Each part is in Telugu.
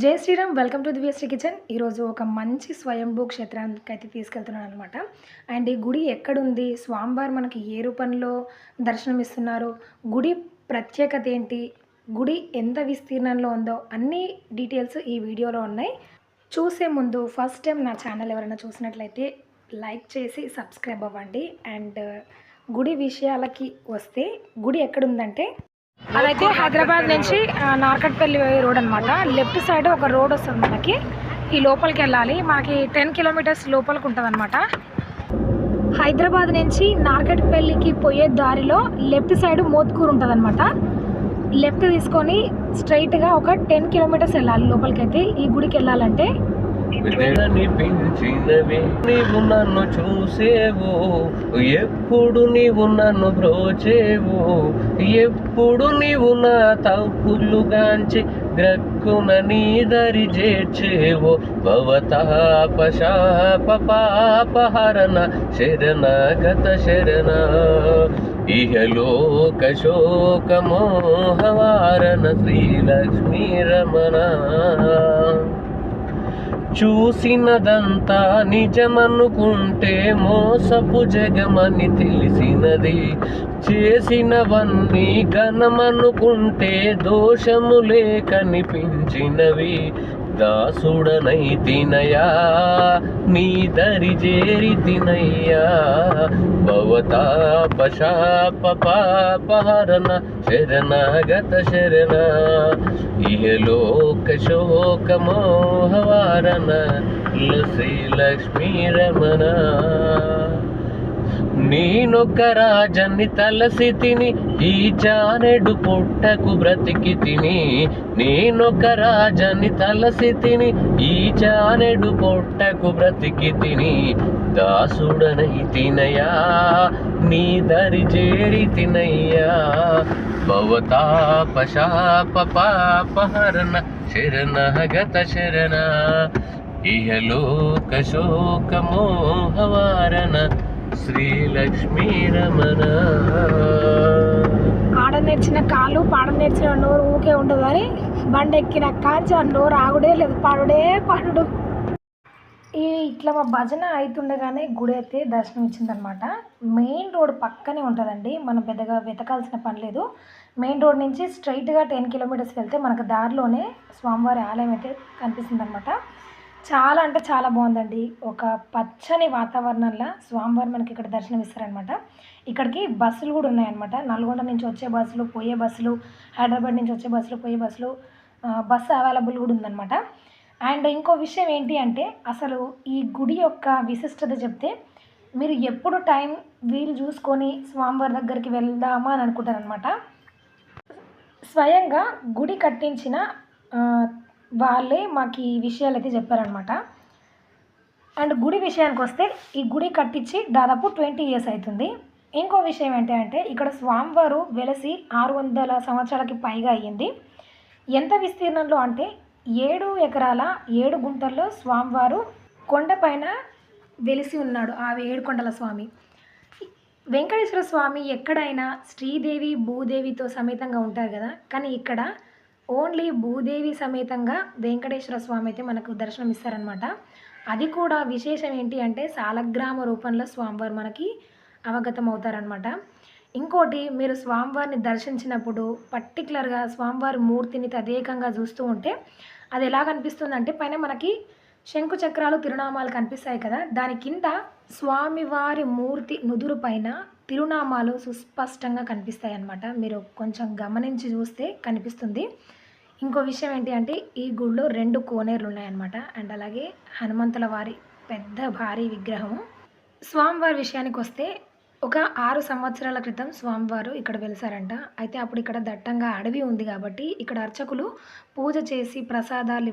జై Shriram. Welcome to Divyashri kitchen. ఈరోజు ఒక మంచి స్వయంభూ క్షేత్రానికి అయితే తీసుకెళ్తున్నాను అనమాట. అండ్ ఈ గుడి ఎక్కడుంది, స్వామివారు మనకి ఏ రూపంలో దర్శనమిస్తున్నారు, గుడి ప్రత్యేకత ఏంటి, గుడి ఎంత విస్తీర్ణంలో ఉందో అన్ని డీటెయిల్స్ ఈ వీడియోలో ఉన్నాయి. చూసే ముందు ఫస్ట్ టైం నా ఛానల్ ఎవరైనా చూసినట్లయితే లైక్ చేసి సబ్స్క్రైబ్ అవ్వండి. అండ్ గుడి విషయాలకి వస్తే గుడి ఎక్కడుందంటే అదైతే హైదరాబాద్ నుంచి నార్కట్పల్లి రోడ్ అనమాట. లెఫ్ట్ సైడ్ ఒక రోడ్ వస్తుంది మనకి. ఈ లోపలికి వెళ్ళాలి. మనకి 10 కిలోమీటర్స్ లోపలికి ఉంటుంది అనమాట. హైదరాబాద్ నుంచి నార్కట్పల్లికి పోయే దారిలో లెఫ్ట్ సైడ్ మోత్కూరు ఉంటుంది అనమాట. లెఫ్ట్ తీసుకొని స్ట్రైట్గా ఒక 10 కిలోమీటర్స్ వెళ్ళాలి లోపలికి. అయితే ఈ గుడికి వెళ్ళాలంటే పెంచినవి నీవు నన్ను చూసేవు, ఎప్పుడు నీవు నన్ను బ్రోచేవు, ఎప్పుడు నీవు నా తప్పులుగాంచి గ్రక్కున నీ దరి చేర్చేవు. భవతాప శాప పాపహరణ శరణగత శరణ, ఇహలోక శోక మోహవారణ శ్రీలక్ష్మీ రమణ. చూసినదంతా నిజమనుకుంటే మోసపు జగమని తెలిసినది, చేసినవన్నీ ఘనమనుకుంటే దోషములే కనిపించినవి. దాసుడనై తినయా నీ దరి చేరి తినయ్యా, భవతాప శాప పాపహరణ శరణగత శరణ, ఇహలోక శోక మోహవారణ శ్రీ లక్ష్మీ రమణ. నేనొక రాజన్ని తలసి తిని ఈ జానెడు పుట్టకు బ్రతికి తిని, నేనొక రాజన్ని తలసి తిని ఈ జానెడు పుట్టకు బ్రతికి తిని, దాసుడనై తినయా నీ దరి చేరి తినయ్యా, భవతాప శాప పాపహరణ శరణగత శరణ, ఇహలోక శోక మోహవారణ శ్రీలక్ష్మీ రమణ. ఆడ నేర్చిన కాలు పాడ నేర్చిన నోరు ఊకే ఉండదు అని బండి ఎక్కిన కాంచి ఆ నోరు ఆగుడే లేదు, పాడుడే పాడు. ఇట్లా మా భజన అవుతుండగానే గుడి అయితే దర్శనం ఇచ్చిందనమాట. మెయిన్ రోడ్ పక్కనే ఉంటుందండి, మనం పెద్దగా వెతకాల్సిన పని లేదు. మెయిన్ రోడ్ నుంచి స్ట్రైట్గా 10 కిలోమీటర్స్ వెళ్తే మనకు దారిలోనే స్వామివారి ఆలయం అయితే కనిపిస్తుంది అనమాట. చాలా అంటే చాలా బాగుందండి. ఒక పచ్చని వాతావరణంలో స్వామివారు మనకి ఇక్కడ దర్శనం ఇస్తారనమాట. ఇక్కడికి బస్సులు కూడా ఉన్నాయన్నమాట. నల్గొండ నుంచి వచ్చే బస్సులు, పోయే బస్సులు, హైదరాబాద్ నుంచి వచ్చే బస్సులు, పోయే బస్సులు, బస్సు అవైలబుల్ కూడా ఉందన్నమాట. అండ్ ఇంకో విషయం ఏంటి అంటే, అసలు ఈ గుడి యొక్క విశిష్టత చెప్తే మీరు ఎప్పుడు టైం వీలు చూసుకొని స్వామివారి దగ్గరికి వెళ్దామా అని అనుకుంటారనమాట. స్వయంగా గుడి కట్టించిన వాళ్ళే మాకు ఈ విషయాలు అయితే చెప్పారనమాట. అండ్ గుడి విషయానికి వస్తే ఈ గుడి కట్టించి దాదాపు 20 ఇయర్స్ అవుతుంది. ఇంకో విషయం ఏంటంటే, ఇక్కడ స్వామివారు వెలసి 600 సంవత్సరాలకి పైగా అయ్యింది. ఎంత విస్తీర్ణంలో అంటే 7 ఎకరాల 7 గుంటల్లో స్వామివారు కొండపైన వెలిసి ఉన్నాడు. ఆ 7 కొండల స్వామి వెంకటేశ్వర స్వామి ఎక్కడైనా శ్రీదేవి భూదేవితో సమేతంగా ఉంటారు కదా, కానీ ఇక్కడ ఓన్లీ భూదేవి సమేతంగా వెంకటేశ్వర స్వామి అయితే మనకు దర్శనం ఇస్తారనమాట. అది కూడా విశేషం ఏంటి అంటే, సాలగ్రామ రూపంలో స్వామివారు మనకి అవగతం అవుతారనమాట. ఇంకోటి, మీరు స్వామివారిని దర్శించినప్పుడు పర్టికులర్గా స్వామివారి మూర్తిని తదేకంగా చూస్తూ ఉంటే అది ఎలా కనిపిస్తుందంటే, పైన మనకి శంకు చక్రాలు తిరునామాలు కనిపిస్తాయి కదా, దాని కింద స్వామివారి మూర్తి నుదురు పైన తిరునామాలు సుస్పష్టంగా కనిపిస్తాయి అన్నమాట. మీరు కొంచెం గమనించి చూస్తే కనిపిస్తుంది. ఇంకో విషయం ఏంటి అంటే, ఈ గుడిలో 2 కోనేరులు ఉన్నాయన్నమాట. అండ్ అలాగే హనుమంతుల వారి పెద్ద భారీ విగ్రహము. స్వామివారి విషయానికి వస్తే ఒక 6 సంవత్సరాల క్రితం స్వామివారు ఇక్కడ వెలిసారంట. అయితే అప్పుడు ఇక్కడ దట్టంగా అడవి ఉంది కాబట్టి ఇక్కడ అర్చకులు పూజ చేసి ప్రసాదాలు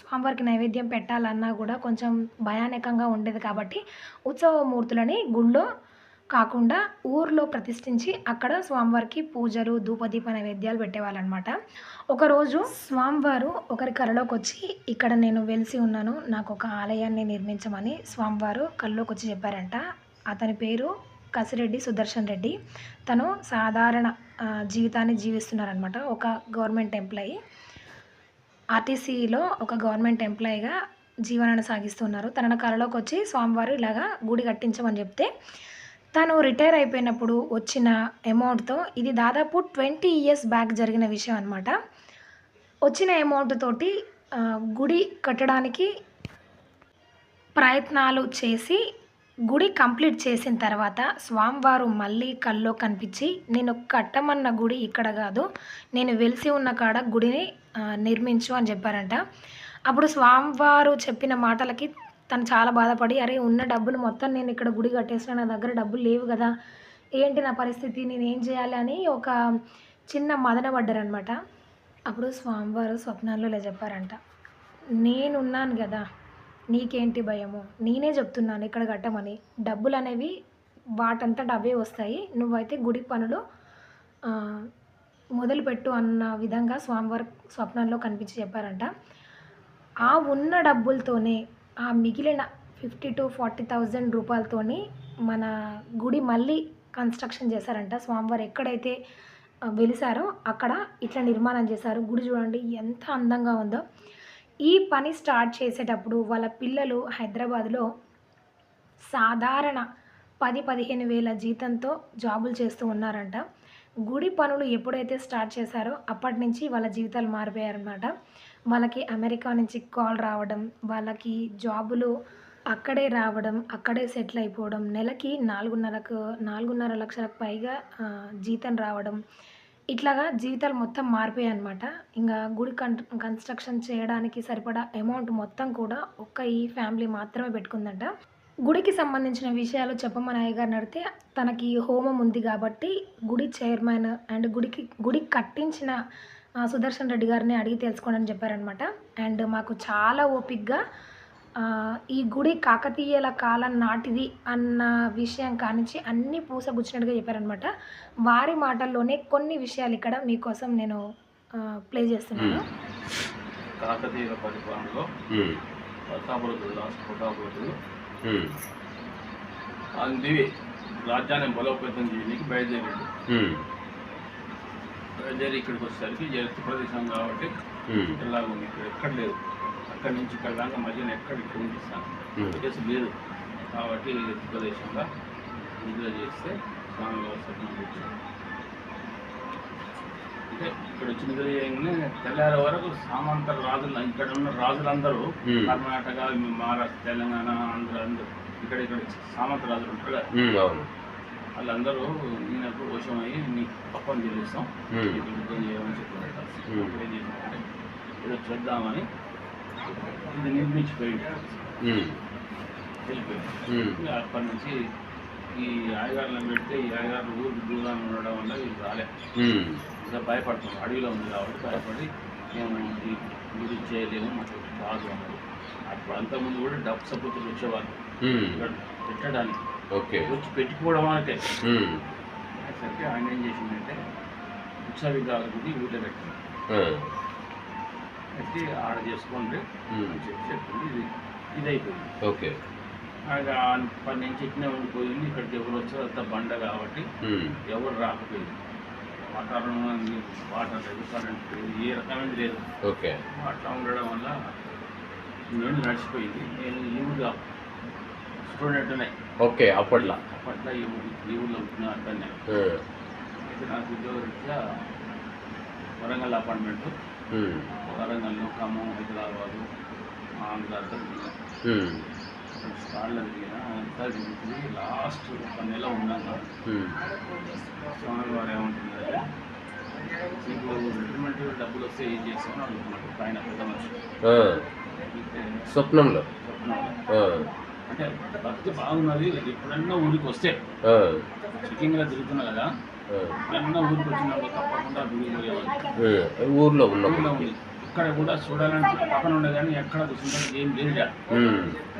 స్వామివారికి నైవేద్యం పెట్టాలన్నా కూడా కొంచెం భయానకంగా ఉండేది కాబట్టి ఉత్సవమూర్తులని గుళ్ళో కాకుండా ఊర్లో ప్రతిష్ఠించి అక్కడ స్వామివారికి పూజలు, ధూపదీప నైవేద్యాలు పెట్టేవాళ్ళనమాట. ఒకరోజు స్వామివారు ఒకరి కలలోకి వచ్చి, ఇక్కడ నేను వెలిసి ఉన్నాను, నాకు ఒక ఆలయాన్ని నిర్మించమని స్వామివారు కల్లోకి వచ్చి చెప్పారంట. అతని పేరు కసిరెడ్డి సుదర్శన్ రెడ్డి. తను సాధారణ జీవితాన్ని జీవిస్తున్నారనమాట, ఒక గవర్నమెంట్ ఎంప్లాయీ. ఆర్టీసీలో ఒక గవర్నమెంట్ ఎంప్లాయీగా జీవనాన్ని సాగిస్తున్నారు. తన కలలోకి వచ్చి స్వామివారు ఇలాగా గుడి కట్టించమని చెప్తే తను రిటైర్ అయిపోయినప్పుడు వచ్చిన అమౌంట్‌తో ఇది దాదాపు 20 ఇయర్స్ బ్యాక్ జరిగిన విషయం అనమాట. వచ్చిన అమౌంట్ తోటి గుడి కట్టడానికి ప్రయత్నాలు చేసి గుడి కంప్లీట్ చేసిన తర్వాత స్వామివారు మళ్ళీ కల్లో కనిపించి నేను కట్టమన్న గుడి ఇక్కడ కాదు, నేను వెలిసి ఉన్న కాడ గుడిని నిర్మించు అని చెప్పారంట. అప్పుడు స్వామివారు చెప్పిన మాటలకి తను చాలా బాధపడి అరే ఉన్న డబ్బులు మొత్తం నేను ఇక్కడ గుడి కట్టేసిన, నా దగ్గర డబ్బులు లేవు కదా, ఏంటి నా పరిస్థితి, నేను ఏం చేయాలి అని ఒక చిన్న మదన పడ్డారనమాట. అప్పుడు స్వామివారు స్వప్నాల్లో ఇలా చెప్పారంట, నేనున్నాను కదా, నీకేంటి భయము, నేనే చెప్తున్నాను ఇక్కడ కట్టమని, డబ్బులు అనేవి వాటంతట అవే వస్తాయి, నువ్వైతే గుడి పనులు మొదలుపెట్టు అన్న విధంగా స్వామివారు స్వప్నంలో కనిపించి చెప్పారంట. ఆ ఉన్న డబ్బులతోనే ఆ మిగిలిన 50,000 to 40,000 రూపాయలతోని మన గుడి మళ్ళీ కన్స్ట్రక్షన్ చేశారంట. స్వామివారు ఎక్కడైతే వెలిసారో అక్కడ ఇట్లా నిర్మాణం చేశారు. గుడి చూడండి ఎంత అందంగా ఉందో. ఈ పని స్టార్ట్ చేసేటప్పుడు వాళ్ళ పిల్లలు హైదరాబాద్లో సాధారణ 10-15 వేల జీతంతో జాబులు చేస్తూ ఉన్నారంట. గుడి పనులు ఎప్పుడైతే స్టార్ట్ చేశారో అప్పటి నుంచి వాళ్ళ జీవితాలు మారిపోయారన్నమాట. వాళ్ళకి అమెరికా నుంచి కాల్ రావడం, వాళ్ళకి జాబులు అక్కడే రావడం, అక్కడే సెటిల్ అయిపోవడం, నెలకి 4.5 లక్షలకు పైగా జీతం రావడం, ఇట్లాగా జీవితాలు మొత్తం మారిపోయాయన్నమాట. ఇంకా గుడి కన్స్ట్రక్షన్ చేయడానికి సరిపడా అమౌంట్ మొత్తం కూడా ఈ ఫ్యామిలీ మాత్రమే పెట్టుకుందంట. గుడికి సంబంధించిన విషయాలు చెప్పమని అయ్యగారిని అడిగితే తనకి హోమం ఉంది కాబట్టి గుడి చైర్మన్ అండ్ గుడి కట్టించిన సుదర్శన్ రెడ్డి గారిని అడిగి తెలుసుకోండి అని చెప్పారనమాట. అండ్ మాకు చాలా ఓపికగా ఈ గుడి కాకతీయుల కాలం నాటిది అన్న విషయం కానించి అన్నీ పూసగుచ్చినట్టుగా చెప్పారనమాట. వారి మాటల్లోనే కొన్ని విషయాలు ఇక్కడ మీకోసం నేను ప్లే చేస్తున్నాను. కాకతీయుల పరిపాలనలో ప్రతాపరుద్రుడు అందివి రాజ్యాన్ని బలోపేతం చేయడానికి బయలుదేరి ఇక్కడికి వచ్చేసరికి ఎత్తు ప్రదేశం కాబట్టి ఇలా ఉంది, ఇక్కడ ఎక్కడ లేదు, అక్కడి నుంచి ఇక్కడ దాకా మధ్యన ఎక్కడ ఇక్కడ ఉండిస్తాను చేసి లేదు కాబట్టి ఎత్తు ప్రదేశంగా నిద్ర చేస్తే స్వామి స్వప్నం వచ్చారు. అంటే ఇక్కడ వచ్చి నిద్ర చేయగానే తెల్లారి వరకు సామంత రాజులు ఇక్కడ ఉన్న రాజులందరూ కర్ణాటక, మహారాష్ట్ర, తెలంగాణ, ఆంధ్ర అందరూ ఇక్కడ సామంత రాజులు ఉంటారు కదా, వాళ్ళందరూ ఈయనకు వశమయ్యి నీకు పక్కన చెల్లిస్తాం, యుద్ధం చేయమని చెప్పారు. ఏం చేసినారంటే ఏదో చేద్దామని ఇది నిర్మించిపోయింది, వెళ్ళిపోయింది. అప్పటి నుంచి ఈ అయ్యగారులను పెడితే ఈ అయ్యగారు ఊరికి దూరాన్ని ఉండడం వల్ల వీళ్ళు రాలే, ఇంకా భయపడుతున్నాం, అడవిలో ఉంది కాబట్టి భయపడి మేము ఈ గుడి చేయలేము, మాకు రాదు అన్నారు. అప్పుడు అంతకుముందు కూడా డబ్బు సపోర్టులు వచ్చేవాళ్ళు పెట్టడానికి, వచ్చి పెట్టుకోవడం అంటే సరికి ఆయన ఏం చేసిందంటే ఉత్సవ విగ్రహాల గుడి ఊళ్ళో పెట్టింది, పెట్టి ఆడ చేసుకోండి అని చెప్పింది. ఇది అయిపోయింది. ఓకే, పని నేను చెప్పిన ఉండిపోయింది. ఇక్కడికి ఎవరు వచ్చారో అంత బండ కాబట్టి ఎవరు రాకపోయింది. వాతావరణం వాటర్ లేదు, కరెంట్ లేదు, ఏ రకమైనది లేదు. ఓకే, అట్లా ఉండడం వల్ల నేను నడిచిపోయింది. నేను ఈ ఊళ్ళో స్టూడెంట్నే. ఓకే, అప్పట్లో ఈ ఊళ్ళో ఉంటున్నా అక్కడనే. అయితే నాకు ఉద్యోగరీత్యా వరంగల్ అపార్ట్మెంట్, వరంగల్లో ఖమ్మం, హైదరాబాదు, ఆంధ్ర స్టార్లో తిరిగిన అంతా తిరుగుతుంది. లాస్ట్ 1 నెల ఉన్నాక స్వామివారు ఏమంటున్నారంటే నీకు రిటైర్మెంట్ డబ్బులు వస్తే ఏం చేస్తామని అనుకున్నాడు ఆయన పెద్ద మనిషి స్వప్నంలో. అంటే భక్తి బాగున్నది, ఎప్పుడన్నా ఊరికి వస్తే చెకింగ్లో తిరుగుతున్నా కదా, ఎప్పుడన్నా ఊరికి వచ్చినప్పుడు తప్పకుండా ఊర్లో ఉంది. ఇక్కడ కూడా చూడాలంటే పక్కన ఉండే కానీ ఎక్కడ చూసుకుంటే ఏం లేదు,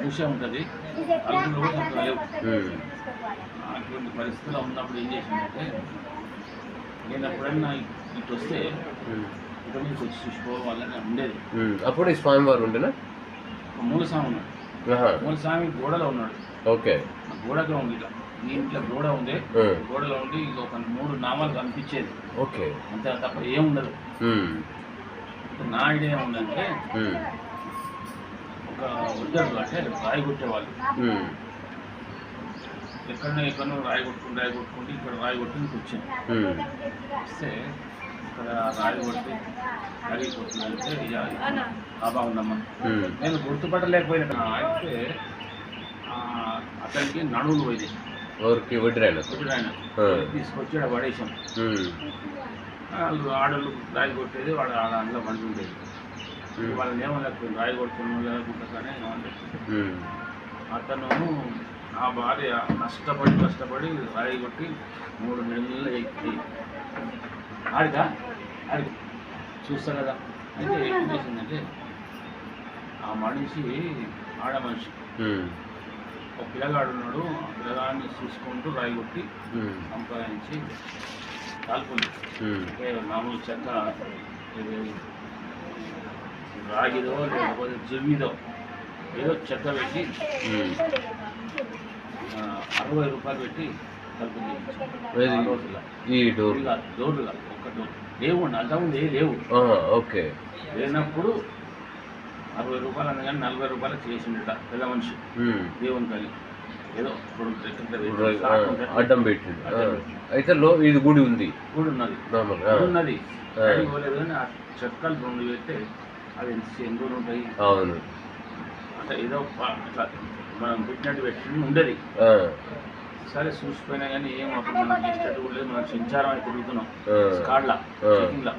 విషయం ఉంటుంది, అలుగులు కూడా అక్కడ లేవు. అటువంటి పరిస్థితుల్లో ఉన్నప్పుడు ఏం చేసిందంటే నేను ఎప్పుడైనా ఇటు వస్తే ఇక్కడ నుంచి వచ్చి చూసుకోవాలని ఉండేది. అప్పుడు ఈ స్వామివారు ఉండేనా? మూలస్వామి ఉన్నాడు, మూలస్వామి గోడలో ఉన్నాడు. ఓకే, గోడగా ఉంది, ఇట్లా మీ ఇంట్లో గోడ ఉంది, గోడలో ఉండి ఒక 3 నామాలు కనిపించేది. ఓకే, అంతే తప్ప ఏముండదు. నా ఐడియా ఏముందంటే ఒక వద్దరు అంటే రాయి కొట్టేవాళ్ళు ఎక్కడో రాయి కొట్టుకుంటే ఇక్కడ రాయి కొట్టుకుని కూర్చొని వస్తే ఇక్కడ రాయి కొట్టి రాయి కొట్టిందంటే బాబా ఉందమ్మా నేను గుర్తుపట్టలేకపోయినా అయితే అతనికి నడువులు పోయింది ఎవరికి వడ్డీరాయన తీసుకొచ్చి ఆడ పడేసాం వాళ్ళు ఆడలు రాయి కొట్టేది వాడు ఆడ అందులో మంచి ఉండేది వాళ్ళని ఏమలేకపోయింది రాయి కొట్టుకుని కానీ అతను ఆ భార్య కష్టపడి రాయి కొట్టి 3 నెలలు ఎక్కి ఆడికి చూస్తా కదా అయితే ఏం చేసిందంటే ఆ మనిషి ఆడ మనిషి ఒక పిల్లగాడు ఉన్నాడు ఆ పిల్లగాడిని చూసుకుంటూ రాయి కొట్టి సంపాదించి కాల్పుంది మామూలు చెక్క రాగిదో లేకపోతే జమ్మిదో ఏదో చెక్క పెట్టి 60 రూపాయలు పెట్టి కలుపుంది ఈ డోర్ డోర్లుగా ఒక్క డోర్ లేవు అంతకుముందు లేవు ఓకే లేనప్పుడు 60 రూపాయలు అనగానే 40 రూపాయలు చేసిండట పెద్ద మనిషి దేవుని కానీ ఏదో అడ్డం పెట్టింది అయితే ఇది గుడి ఉంది గుడి ఉన్నది ఉన్నది పోలేదు కానీ ఆ చెక్కలు 2 పెడితే అది ఎన్ని రోజులు ఉంటాయి అవును అంటే ఏదో అట్లా మనం పెట్టినట్టు పెట్టి ఉండేది సరే చూసిపోయినా కానీ ఏం అప్పుడు మనం చేసేటట్టు కూడా లేదు మనం సంచారం అని తిరుగుతున్నాం స్కాడ్లా చెకింగ్లా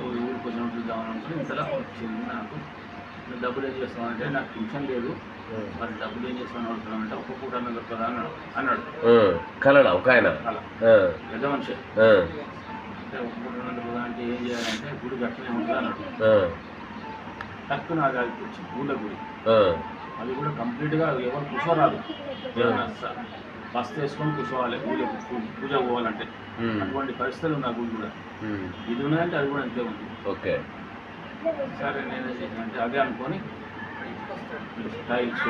ఊరికి వచ్చిన చూద్దామని అనుకుని ఇంతలో వచ్చింది నాకు డబ్బులు ఏం చేస్తామంటే నాకు టెన్షన్ లేదు మరి డబ్బులు ఏం చేస్తామని అడుగుతున్నామంటే ఒక్క పూట దొరుకుతుందా అన్నాడు కలడా ఒక ఆయన పెద్ద మనిషి అంటే ఒక్క పూట దొరుకుతుందా అంటే ఏం చేయాలంటే గుడి గట్లనే ఉంటుంది అన్నాడు తక్కువ నాకు అది వచ్చింది ఊళ్ళ గుడి అది కూడా కంప్లీట్గా ఎవరు కూర్చోరాదు బస్ వేసుకొని కూర్చోవాలి పూజ పోవాలంటే అటువంటి పరిస్థితులు ఉన్నాయి గుడి కూడా ఇది ఉన్నదంటే అది కూడా అంతే ఉంది ఓకే సరే నేనేం చేశానంటే అదే అనుకొని టైల్స్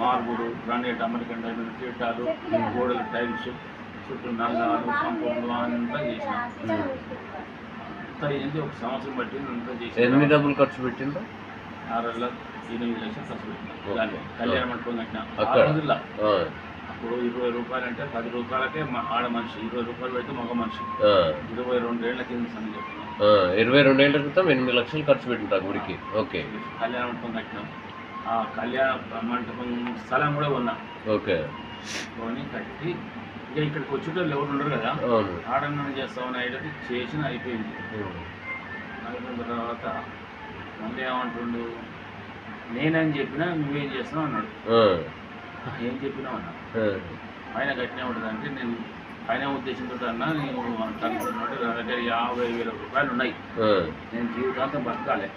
మార్బులు గ్రానైట్ అమెరికన్ డైమండ్ పీఠాలు గోడలు టైల్స్ చుట్టూ నల్లాలు కంపౌండ్లు అంతా చేసినాం అంతా ఏంటి ఒక సంవత్సరం పట్టింది అంతా చేసి ఎన్ని డబ్బులు ఖర్చు పెట్టిందో 6 లక్షలు 8 లక్షలు ఖర్చు పెట్టినా కళ్యాణ మండపం కట్టినా ఆ రోజుల్లో అప్పుడు 20 రూపాయలు అంటే 10 రూపాయలకే ఆడ మనిషి 20 రూపాయలు పెడితే మగ మనిషి 22 ఏళ్ల కింద సంగతి చెప్తున్నాం 22 ఏళ్ల క్రితం 8 లక్షలు ఖర్చు పెట్టింటారు గుడికి ఓకే కళ్యాణ మండపం కట్టినాం ఆ కళ్యాణ మండపం స్థలం కూడా కొన్నాం ఓకే కొని కట్టి ఇక ఇక్కడికి వచ్చేటోళ్ళు ఎవరు ఉండరు కదా ఆడన్నా చేస్తామని ఐడియా చేసిన అయిపోయింది అయిపోయిన తర్వాత మళ్ళీ ఏమంటుండు నేనేం చెప్పినా నువ్వేం చేస్తున్నావు అన్నాడు ఏం చెప్పినావు అన్నా ఆయన గట్టినే ఉంటుంది అంటే నేను ఆయన ఉద్దేశంతో అన్నా నేను అనుకుంటున్నాడు నా దగ్గర 50,000 రూపాయలు ఉన్నాయి నేను జీవితాంతం బతకాలి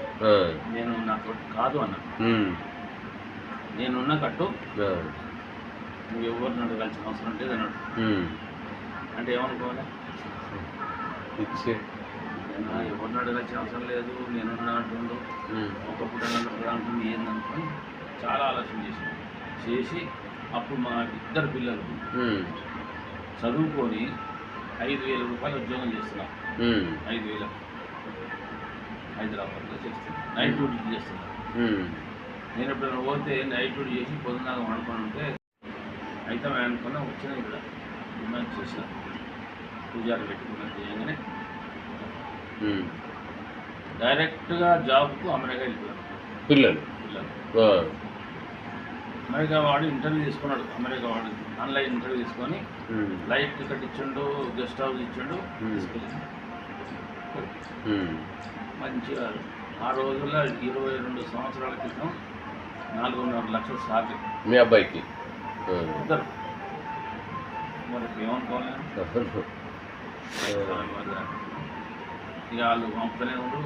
నేను నాకు కాదు అన్నా నేనున్న కట్టు నువ్వు ఎవరిని అడగాల్సిన అవసరం లేదు అన్నాడు అంటే ఏమనుకోవాలి ఎవరిని అడగాల్సిన అవసరం లేదు నేనున్నా అంటుండు ఒకప్పుడు అంటుంది ఏందనుకొని చాలా ఆలోచన చేసి అప్పుడు మా 2 పిల్లలు చదువుకొని 5,000 రూపాయలు ఉద్యోగం చేస్తున్నాం 5,000 హైదరాబాద్లో చేస్తున్నాం నైట్ డ్యూటీ చేస్తున్నాం నేను ఎప్పుడైనా పోతే నైట్ డ్యూటీ చేసి పొద్దున్నాక అనుకుని ఉంటే అయితే అనుకున్నా వచ్చిన ఇక్కడ డిమాండ్ చేసిన పూజారి పెట్టుకున్నట్టు చేయగానే డైరెక్ట్గా జాబ్కు అమెరికా వెళ్ళిపోయాను పిల్లలు అమెరికా వాడు ఇంటర్వ్యూ తీసుకున్నాడు అమెరికా వాడు ఆన్లైన్ ఇంటర్వ్యూ తీసుకొని ఫ్లైట్ టికెట్ ఇచ్చిండు గెస్ట్ హౌస్ ఇచ్చిండు మంచిగా ఆ రోజుల్లో 22 సంవత్సరాల క్రితం 4.5 లక్షలు సార్లు మీ అబ్బాయికి ఇద్దరు మరి ఏమనుకోవాలి ఇక వాళ్ళు పంపుతూనే ఉండు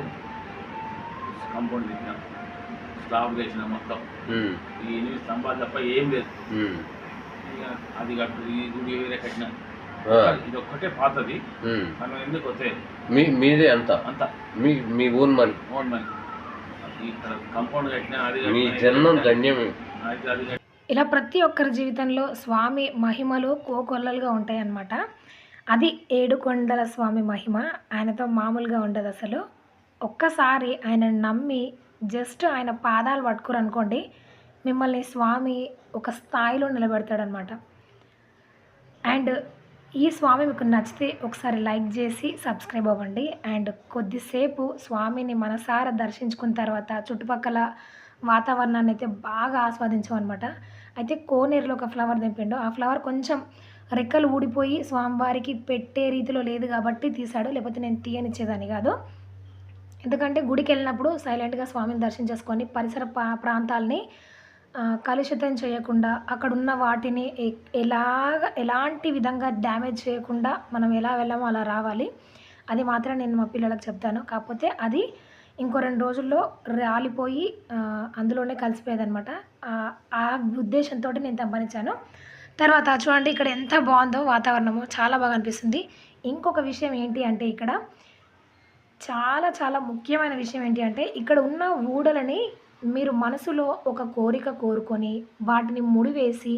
కాంపౌండ్ తిట్టినా స్లాబ్ వేసిన మొత్తం ఈ 8 స్తంభాలు తప్ప ఏం లేదు ఇక అది కట్టు ఈ గుడి వేరే కట్టినా ఇది ఒక్కటే పాతది మనం ఎందుకు వస్తాయి మీదే అంత మీ ఓన్ మనీ ఇక్కడ కాంపౌండ్ కట్టినా అది మీ జన్మం ధన్యమే అది ఇలా ప్రతి ఒక్కరి జీవితంలో స్వామి మహిమలు కోకొల్లలుగా ఉంటాయన్నమాట. అది 7 కొండల స్వామి మహిమ. ఆయనతో మామూలుగా ఉండదు అసలు. ఒక్కసారి ఆయనను నమ్మి జస్ట్ ఆయన పాదాలు పట్టుకురనుకోండి, మిమ్మల్ని స్వామి ఒక స్థాయిలో నిలబెడతాడనమాట. అండ్ ఈ స్వామి మీకు నచ్చితే ఒకసారి లైక్ చేసి సబ్స్క్రైబ్ అవ్వండి. అండ్ కొద్దిసేపు స్వామిని మనసారా దర్శించుకున్న తర్వాత చుట్టుపక్కల వాతావరణాన్ని అయితే బాగా ఆస్వాదించామన్నమాట. అయితే కోనేరులో ఒక ఫ్లవర్ తెంపిండు. ఆ ఫ్లవర్ కొంచెం రెక్కలు ఊడిపోయి స్వామివారికి పెట్టే రీతిలో లేదు కాబట్టి తీశాడు, లేకపోతే నేను తీయనిచ్చేదాన్ని కాదు. ఎందుకంటే గుడికి వెళ్ళినప్పుడు సైలెంట్గా స్వామిని దర్శించేసుకొని పరిసర ప్రాంతాలని కలుషితం చేయకుండా, అక్కడున్న వాటిని ఎలాంటి విధంగా డ్యామేజ్ చేయకుండా మనం ఎలా వెళ్ళామో అలా రావాలి. అది మాత్రం నేను మా పిల్లలకు చెప్తాను. కాకపోతే అది ఇంకో 2 రోజుల్లో రాలిపోయి అందులోనే కలిసిపోయేదనమాట. ఆ ఉద్దేశంతో నేను తెంపనిచ్చాను. తర్వాత చూడండి ఇక్కడ ఎంత బాగుందో వాతావరణము, చాలా బాగా అనిపిస్తుంది. ఇంకొక విషయం ఏంటి అంటే ఇక్కడ చాలా చాలా ముఖ్యమైన విషయం ఏంటి అంటే, ఇక్కడ ఉన్న ఊడలని మీరు మనసులో ఒక కోరిక కోరుకొని వాటిని ముడివేసి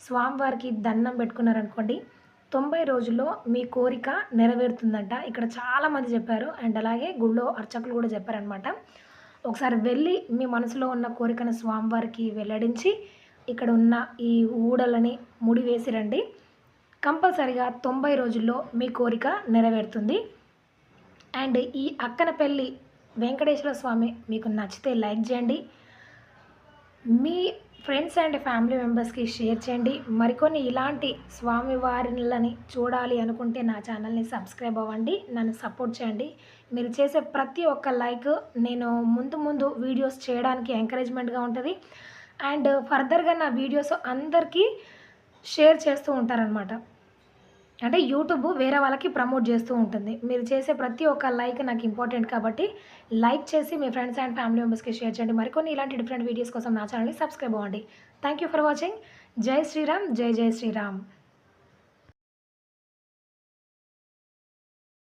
స్వామివారికి దండం పెట్టుకున్నారనుకోండి, 90 రోజుల్లో మీ కోరిక నెరవేరుతుందంట. ఇక్కడ చాలామంది చెప్పారు. అండ్ అలాగే గుళ్ళో అర్చకులు కూడా చెప్పారనమాట. ఒకసారి వెళ్ళి మీ మనసులో ఉన్న కోరికను స్వామివారికి వెల్లడించి ఇక్కడ ఉన్న ఈ ఊడలని ముడివేసి రండి. కంపల్సరిగా 90 రోజుల్లో మీ కోరిక నెరవేరుతుంది. అండ్ ఈ అక్కనపల్లి వెంకటేశ్వర స్వామి మీకు నచ్చితే లైక్ చేయండి, మీ ఫ్రెండ్స్ అండ్ ఫ్యామిలీ మెంబర్స్కి షేర్ చేయండి. మరికొన్ని ఇలాంటి స్వామివారిని చూడాలి అనుకుంటే నా ఛానల్ని సబ్స్క్రైబ్ అవ్వండి, నన్ను సపోర్ట్ చేయండి. మీరు చేసే ప్రతి ఒక్క లైక్ నేను ముందు వీడియోస్ చేయడానికి ఎంకరేజ్మెంట్గా ఉంటుంది. అండ్ ఫర్దర్గా నా వీడియోస్ అందరికీ షేర్ చేస్తూ ఉంటారనమాట. అంటే యూట్యూబ్ వేరే వాళ్ళకి ప్రమోట్ చేస్తూ ఉంటుంది. మీరు చేసే ప్రతి ఒక్క లైక్ నాకు ఇంపార్టెంట్ కాబట్టి లైక్ చేసి మీ ఫ్రెండ్స్ అండ్ ఫ్యామిలీ మెంబర్స్కి షేర్ చేయండి. మరికొన్ని ఇలాంటి డిఫరెంట్ వీడియోస్ కోసం నా ఛానల్ని సబ్స్క్రైబ్ అవ్వండి. Thank you for watching. జై శ్రీరామ్, జై జై శ్రీరామ్.